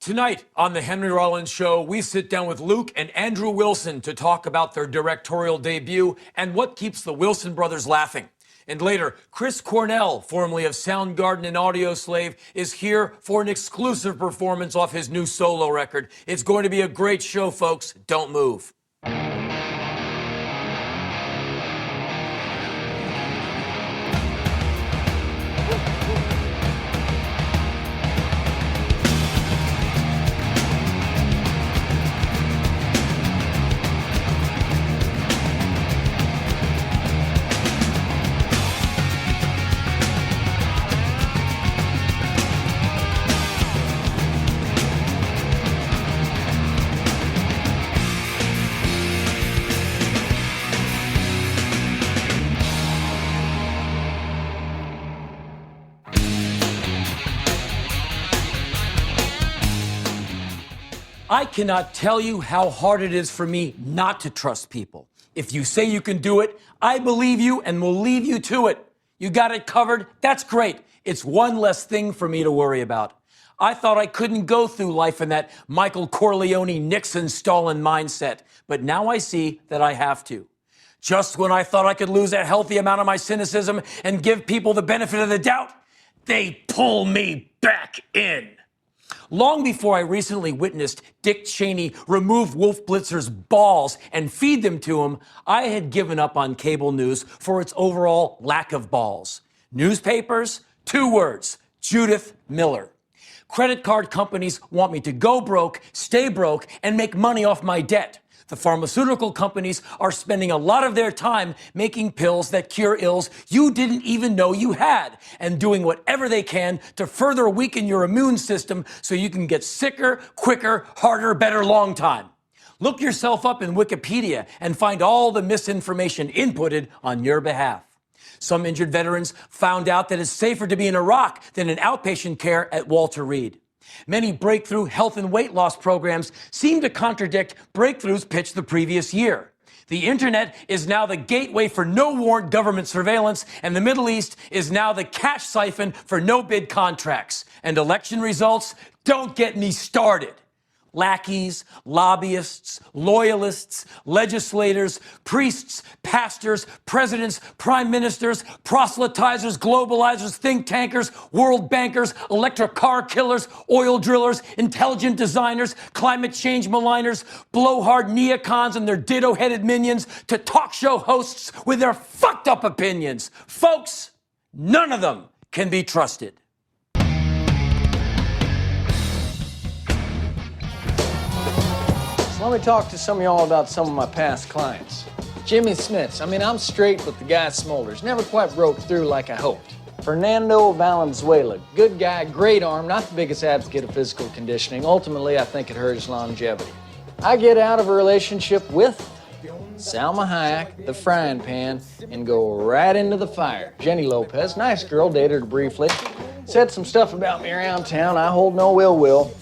Tonight on The Henry Rollins Show, we sit down with Luke and Andrew Wilson to talk about their directorial debut and what keeps the Wilson brothers laughing. And later, Chris Cornell, formerly of Soundgarden and Audioslave, is here for an exclusive performance off his new solo record. It's going to be a great show, folks. Don't move. I cannot tell you how hard it is for me not to trust people. If you say you can do it, I believe you and will leave you to it. You got it covered? That's great. It's one less thing for me to worry about. I thought I couldn't go through life in that Michael Corleone, Nixon, Stalin mindset, but now I see that I have to. Just when I thought I could lose a healthy amount of my cynicism and give people the benefit of the doubt, they pull me back in. Long before I recently witnessed Dick Cheney remove Wolf Blitzer's balls and feed them to him, I had given up on cable news for its overall lack of balls. Newspapers? 2 words: Judith Miller. Credit card companies want me to go broke, stay broke, and make money off my debt. The pharmaceutical companies are spending a lot of their time making pills that cure ills you didn't even know you had, and doing whatever they can to further weaken your immune system so you can get sicker, quicker, harder, better, long time. Look yourself up in Wikipedia and find all the misinformation inputted on your behalf. Some injured veterans found out that it's safer to be in Iraq than in outpatient care at Walter Reed. Many breakthrough health and weight loss programs seem to contradict breakthroughs pitched the previous year. The internet is now the gateway for no-warrant government surveillance, and the Middle East is now the cash siphon for no-bid contracts. And election results? Don't get me started. Lackeys, lobbyists, loyalists, legislators, priests, pastors, presidents, prime ministers, proselytizers, globalizers, think tankers, world bankers, electric car killers, oil drillers, intelligent designers, climate change maligners, blowhard neocons and their ditto-headed minions, to talk show hosts with their fucked up opinions. Folks, none of them can be trusted. Let me talk to some of y'all about some of my past clients. Jimmy Smits. I'm straight, but the guy smolders. Never quite broke through like I hoped. Fernando Valenzuela. Good guy, great arm, not the biggest advocate of physical conditioning. Ultimately, I think it hurt his longevity. I get out of a relationship with Salma Hayek, the frying pan, and go right into the fire. Jenny Lopez, nice girl, dated her briefly. Said some stuff about me around town. I hold no ill will.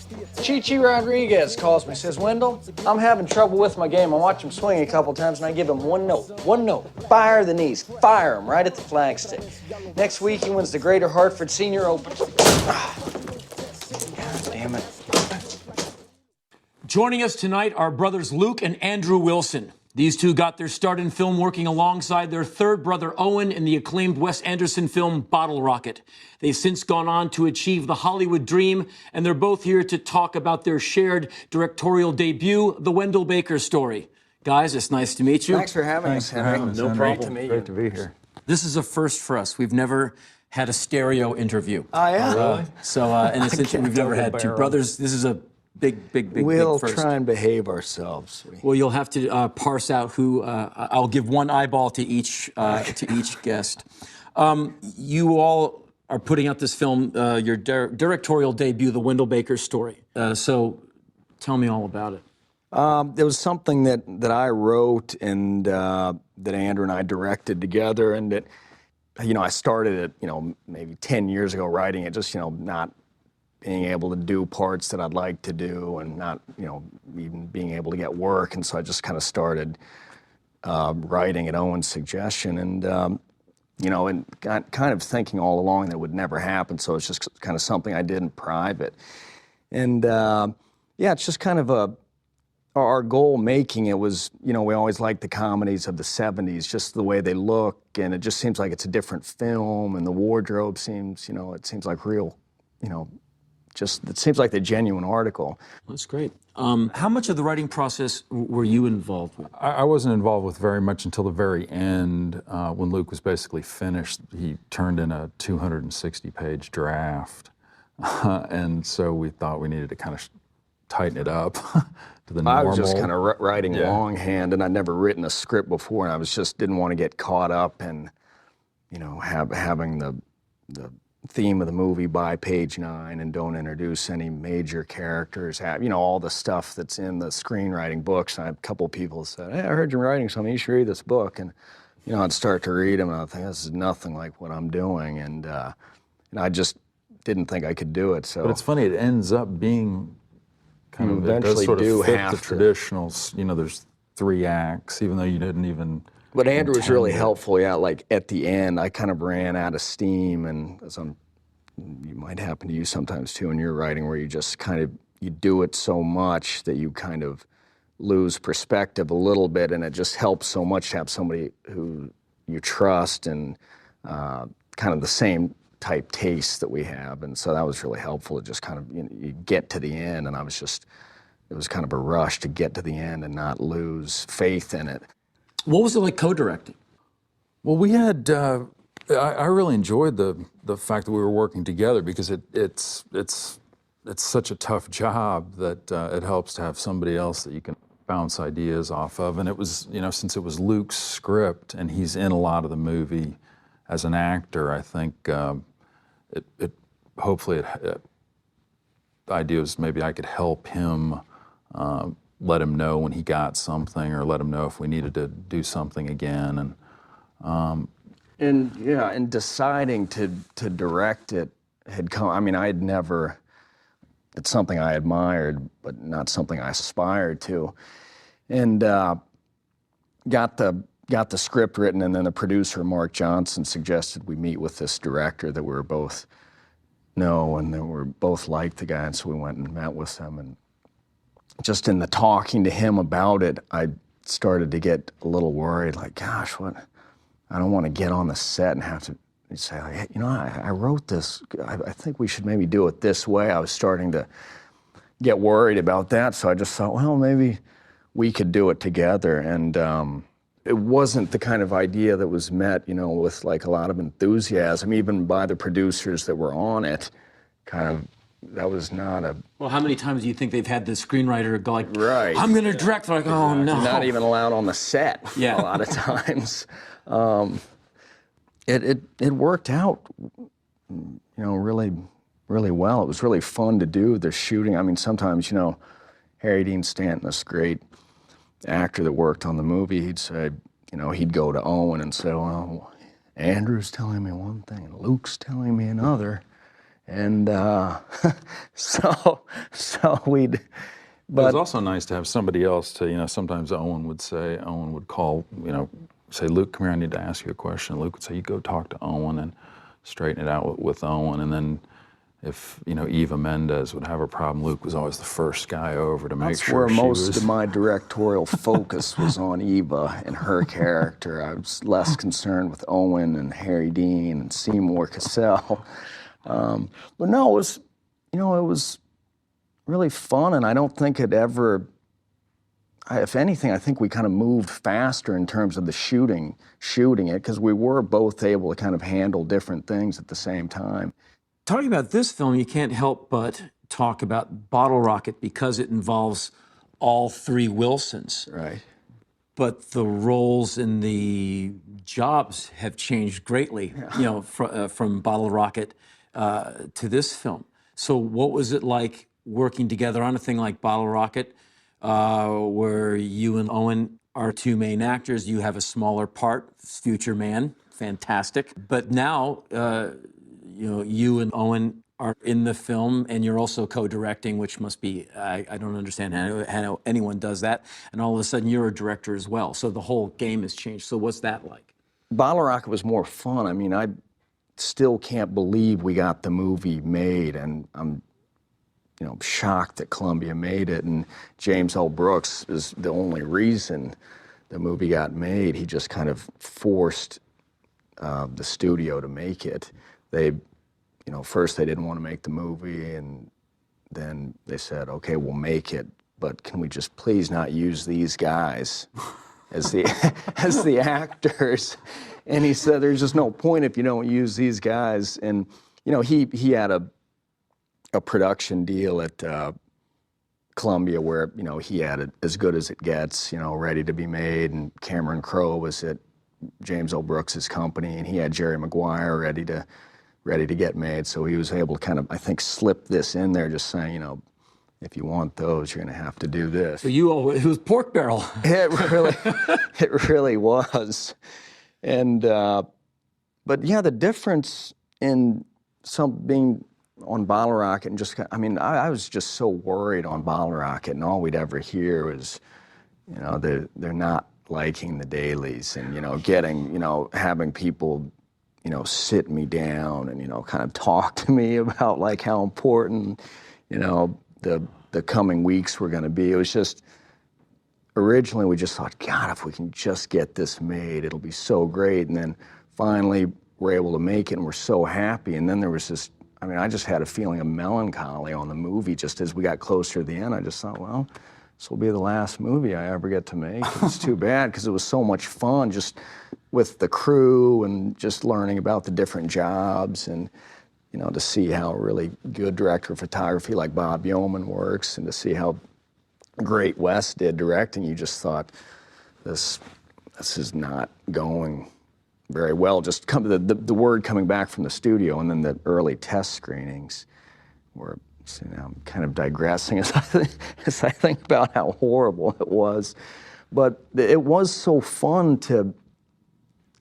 Chichi Rodriguez calls me, says, Wendell, I'm having trouble with my game. I watch him swing a couple times, and I give him one note. Fire the knees. Fire him right at the flagstick. Next week, he wins the Greater Hartford Senior Open. God damn it. Joining us tonight are brothers Luke and Andrew Wilson. These two got their start in film working alongside their third brother Owen in the acclaimed Wes Anderson film Bottle Rocket. They've since gone on to achieve the Hollywood dream, and they're both here to talk about their shared directorial debut, The Wendell Baker Story. Guys, it's nice to meet you. Thanks for having us, Henry. No problem. Great to be here. This is a first for us. We've never had a stereo interview. Oh, yeah? Really? So, and essentially we've never had two brothers. This is a big We'll first. try and behave ourselves. Well, you'll have to parse out who. I'll give one eyeball to each guest. You all are putting out this film, your directorial debut, The Wendell Baker Story. So, tell me all about it. It was something that I wrote and that Andrew and I directed together, and that I started it maybe 10 years ago writing it, just not being able to do parts that I'd like to do, and not, even being able to get work. And so I just kind of started writing at Owen's suggestion, and and got kind of thinking all along that it would never happen. So it's just kind of something I did in private. And yeah, it's just kind of our goal making it was, we always liked the comedies of the 70s, just the way they look, and it just seems like it's a different film, and the wardrobe seems, it seems like real, it seems like the genuine article. That's great. How much of the writing process were you involved with? I wasn't involved with very much until the very end. When Luke was basically finished, he turned in a 260-page draft. And so we thought we needed to kind of tighten it up to the normal. I was just kind of writing longhand, and I'd never written a script before, and I didn't want to get caught up in, having the theme of the movie by page 9 and don't introduce any major characters, all the stuff that's in the screenwriting books. And I have a couple people said, hey, I heard you're writing something, you should read this book. And, I'd start to read them, and I'd think, this is nothing like what I'm doing. And I just didn't think I could do it. So, but it's funny, it ends up being kind of, it does sort of fit the traditional, there's 3 acts, even though you didn't even. But Andrew was really helpful, like at the end, I kind of ran out of steam, and you might happen to you sometimes too in your writing, where you just kind of, you do it so much that you kind of lose perspective a little bit, and it just helps so much to have somebody who you trust and kind of the same type taste that we have. And so that was really helpful to just kind of, you get to the end, and it was kind of a rush to get to the end and not lose faith in it. What was it like co-directing? Well, we had, I really enjoyed the fact that we were working together, because it's such a tough job that it helps to have somebody else that you can bounce ideas off of. And it was, since it was Luke's script and he's in a lot of the movie as an actor, I think hopefully the idea was maybe I could help him let him know when he got something, or let him know if we needed to do something again. And deciding to direct it had come, it's something I admired, but not something I aspired to. And got the script written, and then the producer, Mark Johnson, suggested we meet with this director that we were both know, and that we both liked the guy, and so we went and met with him. And just in the talking to him about it, I started to get a little worried, like, gosh, I don't want to get on the set and have to say, like, hey, I wrote this, I think we should maybe do it this way. I was starting to get worried about that, so I just thought, well, maybe we could do it together. And it wasn't the kind of idea that was met, with like a lot of enthusiasm, even by the producers that were on it. That was not a... Well, how many times do you think they've had the screenwriter go like, right, I'm going to direct? They're like, oh, no. Not even allowed on the set a lot of times. It worked out, really, really well. It was really fun to do the shooting. Sometimes, Harry Dean Stanton, this great actor that worked on the movie, he'd say, he'd go to Owen and say, well, Andrew's telling me one thing, and Luke's telling me another. And so we'd... But it was also nice to have somebody else to, sometimes Owen would call, say, Luke, come here, I need to ask you a question. Luke would say, you go talk to Owen and straighten it out with Owen. And then if, Eva Mendes would have a problem, Luke was always the first guy over to make sure she was... That's where most of my directorial focus was on Eva and her character. I was less concerned with Owen and Harry Dean and Seymour Cassell. But no, it was really fun, and I don't think it ever... if anything, I think we kind of moved faster in terms of the shooting it, because we were both able to kind of handle different things at the same time. Talking about this film, you can't help but talk about Bottle Rocket, because it involves all 3 Wilsons. Right. But the roles in the jobs have changed greatly, from Bottle Rocket to this film. So what was it like working together on a thing like Bottle Rocket, where you and Owen are 2 main actors? You have a smaller part, Future Man, fantastic. But now, you and Owen are in the film, and you're also co-directing, which must be, I don't understand how anyone does that. And all of a sudden, you're a director as well. So the whole game has changed. So what's that like? Bottle Rocket was more fun. I still can't believe we got the movie made, and I'm shocked that Columbia made it, and James L. Brooks is the only reason the movie got made. He just kind of forced the studio to make it. They, first they didn't want to make the movie, and then they said, okay, we'll make it, but can we just please not use these guys as the as the actors? And he said, there's just no point if you don't use these guys. And he had a production deal at Columbia where he had it As Good as It Gets, ready to be made, and Cameron Crowe was at James L. Brooks's company, and he had Jerry Maguire ready to get made. So he was able to kind of, I think, slip this in there, just saying, if you want those, you're going to have to do this. So it was pork barrel. It really was. And but yeah, the difference in being on Bottle Rocket and just, I was just so worried on Bottle Rocket, and all we'd ever hear was, they're not liking the dailies, and having people sit me down and kind of talk to me about like how important the coming weeks were going to be. It was just, originally we just thought, God, if we can just get this made, it'll be so great. And then finally we're able to make it, and we're so happy. And then there was this, I just had a feeling of melancholy on the movie just as we got closer to the end. I just thought, well, this will be the last movie I ever get to make. It's too bad, because it was so much fun just with the crew and just learning about the different jobs, and to see how a really good director of photography like Bob Yeoman works, and to see how great Wes did directing. You just thought, this is not going very well. Just the word coming back from the studio, and then the early test screenings were, I'm kind of digressing as I think about how horrible it was. But it was so fun to,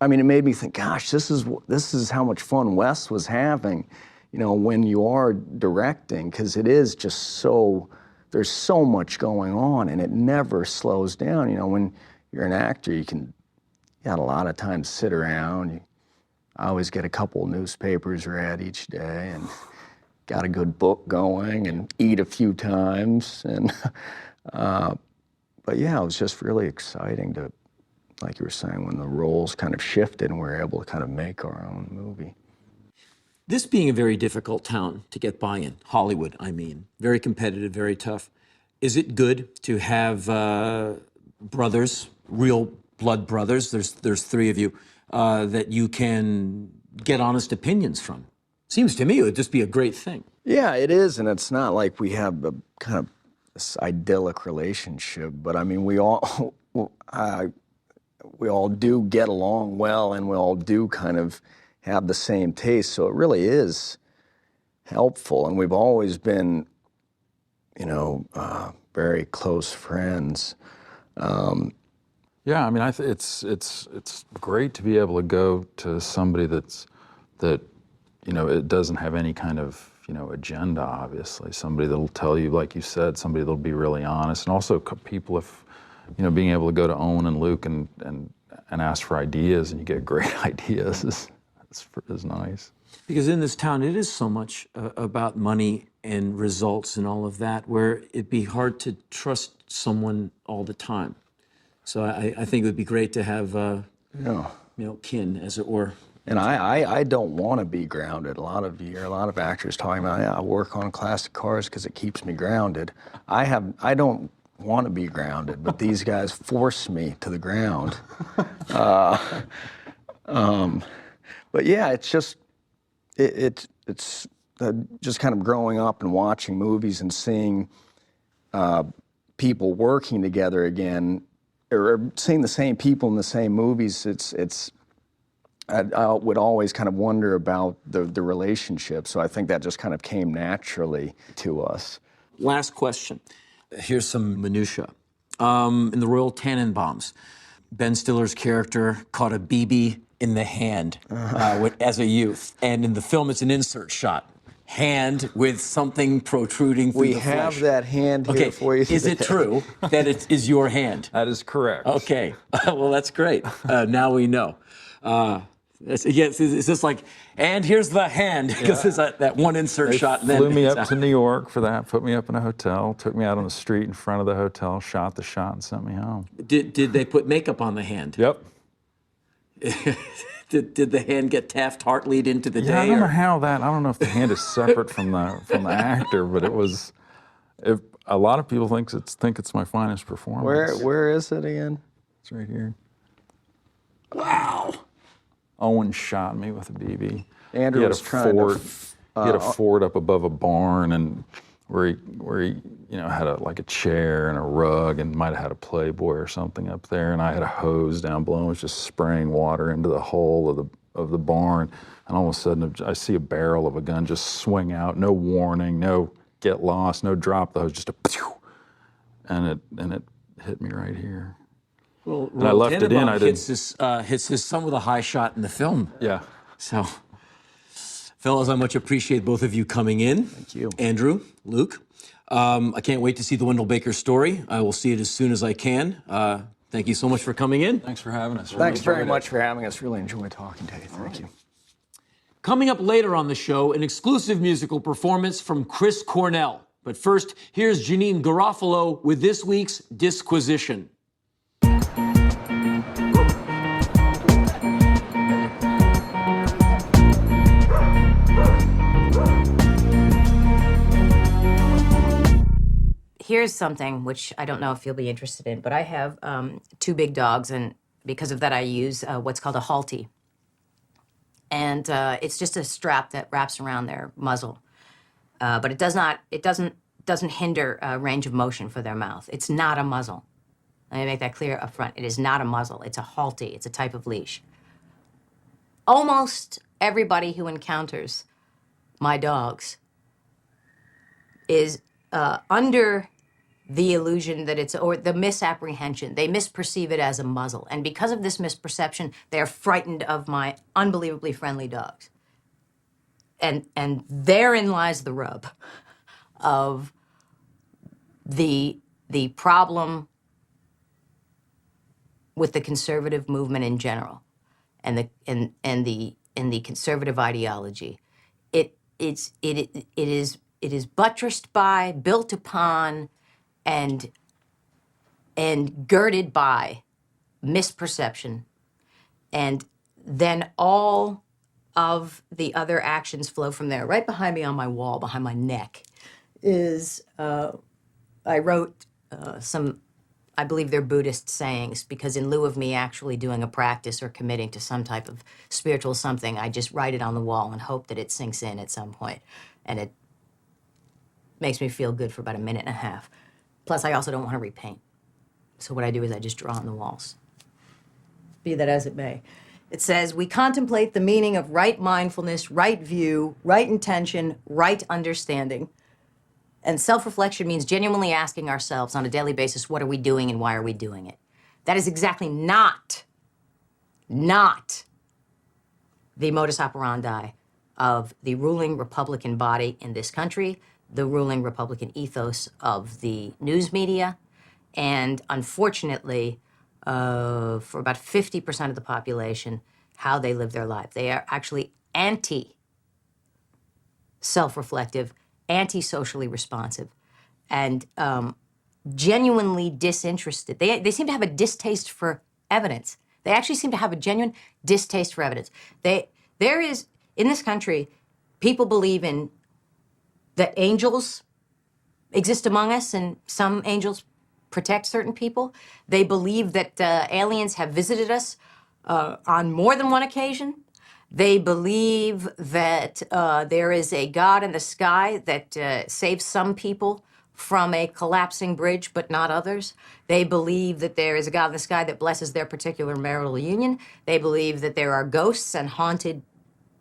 it made me think, gosh, this is how much fun Wes was having, when you are directing, because it is just so, there's so much going on, and it never slows down. When you're an actor, you got a lot of time to sit around. I always get a couple of newspapers read each day, and got a good book going, and eat a few times. And but yeah, it was just really exciting to, like you were saying, when the roles kind of shifted and we were able to kind of make our own movie. This being a very difficult town to get by in, Hollywood, very competitive, very tough. Is it good to have brothers, real blood brothers? There's three of you that you can get honest opinions from. Seems to me it would just be a great thing. Yeah, it is, and it's not like we have a kind of this idyllic relationship, but we all do get along well, and we all do kind of have the same taste, so it really is helpful. And we've always been, very close friends. Yeah, it's great to be able to go to somebody that it doesn't have any kind of agenda. Obviously, somebody that'll tell you, like you said, somebody that'll be really honest, and also people being able to go to Owen and Luke and ask for ideas, and you get great ideas is nice. Because in this town, it is so much about money and results and all of that, where it'd be hard to trust someone all the time. So I think it would be great to have, kin, as it were. And I don't want to be grounded. A lot of actors talking about, I work on classic cars because it keeps me grounded. I don't want to be grounded, but these guys force me to the ground. But yeah, it's just it's just kind of growing up and watching movies and seeing people working together again, or seeing the same people in the same movies. I would always kind of wonder about the relationship. So I think that just kind of came naturally to us. Last question. Here's some minutia. In the Royal Tannenbaums, Ben Stiller's character caught a BB in the hand as a youth. And in the film, it's an insert shot. Hand with something protruding through the flesh. We have that hand here for you today. Is it true that it is your hand? That is correct. Okay. Well, that's great. Now we know. Yes, it's just like, and here's the hand, because it's that one insert They shot. And flew then me up to New York for that, put me up in a hotel, took me out on the street in front of the hotel, shot the shot, and sent me home. Did they put makeup on the hand? Yep. Did the hand get Taft-Hartley'd into the Yeah, day? I don't know or- how that. I don't know if the hand is separate from the actor, but it was. A lot of people think it's my finest performance. Where is it again? It's right here. Wow. Owen shot me with a BB. Andrew He had was a trying fort. to. He had a fort up above a barn, and where he had a chair and a rug, and might have had a Playboy or something up there. And I had a hose down below, and was just spraying water into the hole of the barn. And all of a sudden, I see a barrel of a gun just swing out, no warning, no get lost, no drop the hose, just a pew, and it hit me right here. Well, And I left it in. I didn't. hits his son with a high shot in the film. Yeah. So, fellas, I much appreciate both of you coming in. Thank you. Andrew, Luke. I can't wait to see the Wendell Baker story. I will see it as soon as I can. Thank you so much for coming in. Thanks for having us. Thanks very much for having us. Really enjoyed talking to you. Thank you. Coming up later on the show, an exclusive musical performance from Chris Cornell. But first, here's Janine Garofalo with this week's Disquisition. Here's something which I don't know if you'll be interested in, but I have 2 big dogs, and because of that, I use what's called a halty. And it's just a strap that wraps around their muzzle, but it doesn't hinder range of motion for their mouth. It's not a muzzle. Let me make that clear up front. It is not a muzzle. It's a halty. It's a type of leash. Almost everybody who encounters my dogs is under the illusion that or the misapprehension. They misperceive it as a muzzle. And because of this misperception, they're frightened of my unbelievably friendly dogs. And therein lies the rub of the problem with the conservative movement in general and the conservative ideology. It is buttressed by, built upon, and girded by misperception. And then all of the other actions flow from there. Right behind me on my wall, behind my neck, is I wrote some, I believe they're Buddhist sayings, because in lieu of me actually doing a practice or committing to some type of spiritual something, I just write it on the wall and hope that it sinks in at some point. And it makes me feel good for about a minute and a half. Plus, I also don't want to repaint. So what I do is I just draw on the walls. Be that as it may. It says, we contemplate the meaning of right mindfulness, right view, right intention, right understanding. And self-reflection means genuinely asking ourselves on a daily basis, what are we doing and why are we doing it? That is exactly not the modus operandi of the ruling Republican body in this country, the ruling Republican ethos of the news media, and unfortunately, for about 50% of the population, how they live their life. They are actually anti-self-reflective, anti-socially responsive, and genuinely disinterested. They seem to have a distaste for evidence. They actually seem to have a genuine distaste for evidence. There is, in this country, people believe in that angels exist among us, and some angels protect certain people. They believe that aliens have visited us on more than one occasion. They believe that there is a God in the sky that saves some people from a collapsing bridge, but not others. They believe that there is a God in the sky that blesses their particular marital union. They believe that there are ghosts and haunted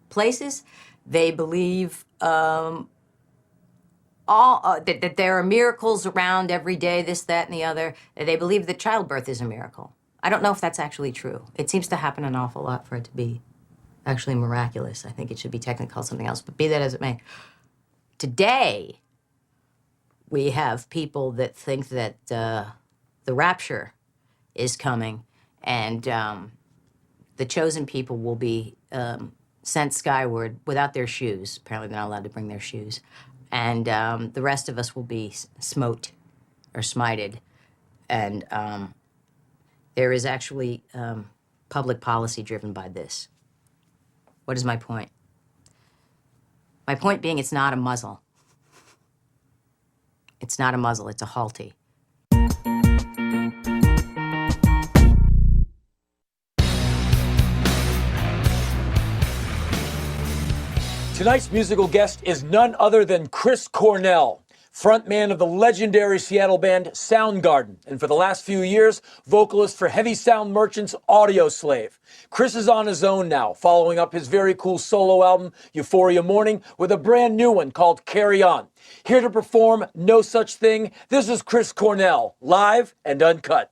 places. They believe that there are miracles around every day, this, that, and the other. They believe that childbirth is a miracle. I don't know if that's actually true. It seems to happen an awful lot for it to be actually miraculous. I think it should be technically called something else, but be that as it may. Today, we have people that think that the rapture is coming, and the chosen people will be sent skyward without their shoes. Apparently, they're not allowed to bring their shoes. And the rest of us will be smote or smited. And there is actually public policy driven by this. What is my point? My point being, it's not a muzzle. It's not a muzzle, it's a halty. Tonight's musical guest is none other than Chris Cornell, frontman of the legendary Seattle band Soundgarden, and for the last few years, vocalist for heavy sound merchants Audioslave. Chris is on his own now, following up his very cool solo album, Euphoria Morning, with a brand new one called Carry On. Here to perform No Such Thing, this is Chris Cornell, live and uncut.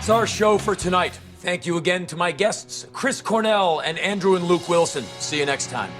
That's our show for tonight. Thank you again to my guests, Chris Cornell and Andrew and Luke Wilson. See you next time.